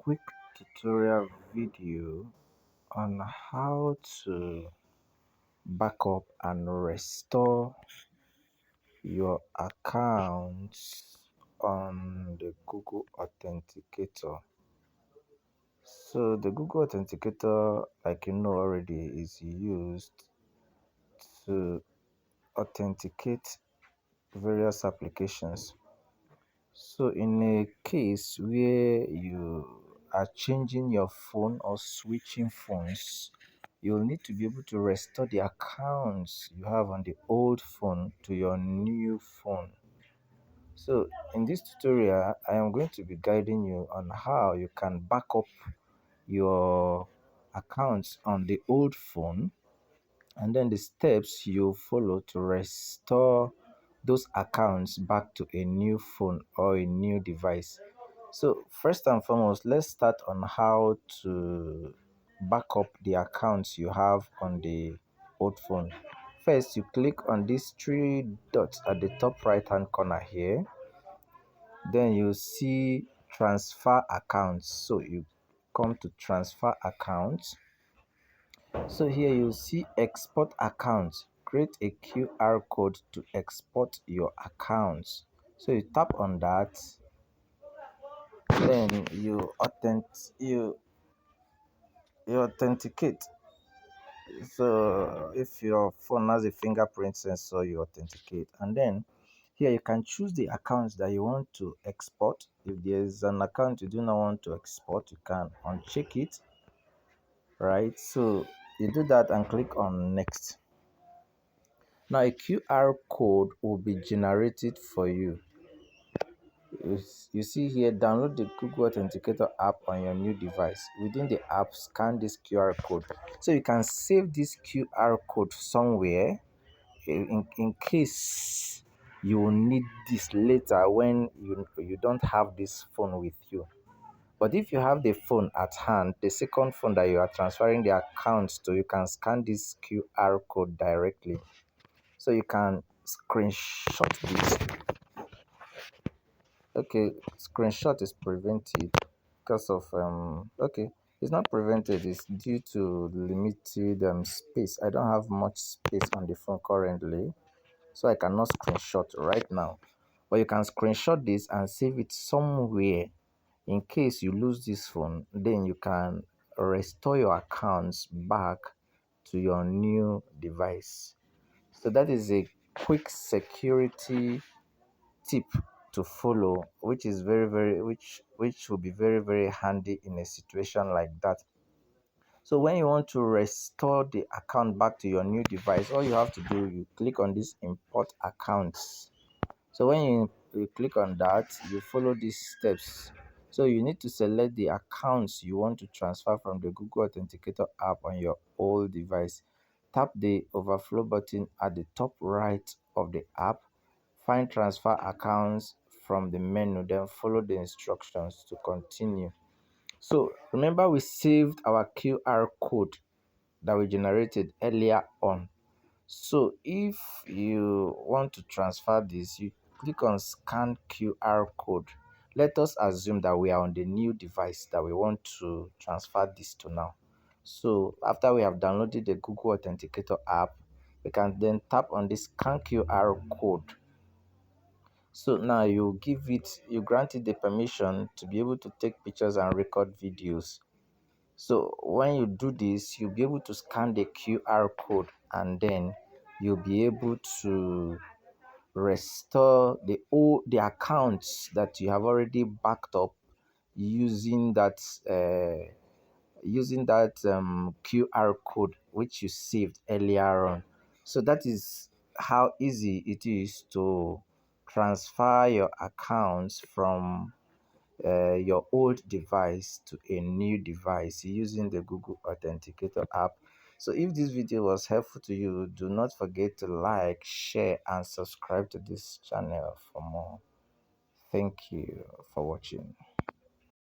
quick tutorial video on how to backup and restore your accounts on the Google Authenticator. So the Google Authenticator, like you know already, is used to authenticate various applications. So in a case where you are changing your phone or switching phones, you'll need to be able to restore the accounts you have on the old phone to your new phone. So in this tutorial, I am going to be guiding you on how you can back up your accounts on the old phone and then the steps you follow to restore those accounts back to a new phone or a new device. So first and foremost, let's start on how to back up the accounts you have on the old phone. First, you click on these three dots at the top right hand corner here. Then you see transfer accounts. So you come to transfer accounts. So here you see export accounts. Create a QR code to export your accounts. So you tap on that, then you authenticate. So if your phone has a fingerprint sensor, you authenticate, and then here you can choose the accounts that you want to export. If there's an account you do not want to export, you can uncheck it, right? So you do that and click on next. Now a QR code will be generated for you. You see here, download the Google Authenticator app on your new device. Within the app, scan this QR code. So you can save this QR code somewhere in case you will need this later when you don't have this phone with you. But if you have the phone at hand, the second phone that you are transferring the accounts to, you can scan this QR code directly. So you can screenshot this. Okay, screenshot is prevented because of okay, it's not prevented, it's due to limited space. I don't have much space on the phone currently, so I cannot screenshot right now. But you can screenshot this and save it somewhere. In case you lose this phone, then you can restore your accounts back to your new device. So that is a quick security tip to follow, which is which will be very handy in a situation like that. So when you want to restore the account back to your new device, all you have to do, you click on this import accounts. So when you click on that, you follow these steps. So you need to select the accounts you want to transfer from the Google Authenticator app on your old device. Tap the overflow button at the top right of the app. Find transfer accounts from the menu, then follow the instructions to continue. So remember, we saved our QR code that we generated earlier on. So if you want to transfer this, you click on scan QR code. Let us assume that we are on the new device that we want to transfer this to now. So after we have downloaded the Google Authenticator app, we can then tap on this scan QR code. So now you grant it the permission to be able to take pictures and record videos. So when you do this, you'll be able to scan the QR code and then you'll be able to restore the accounts that you have already backed up using that QR code which you saved earlier on. So that is how easy it is to transfer your accounts from your old device to a new device using the Google Authenticator app. So if this video was helpful to you, do not forget to like, share, and subscribe to this channel for more. Thank you for watching.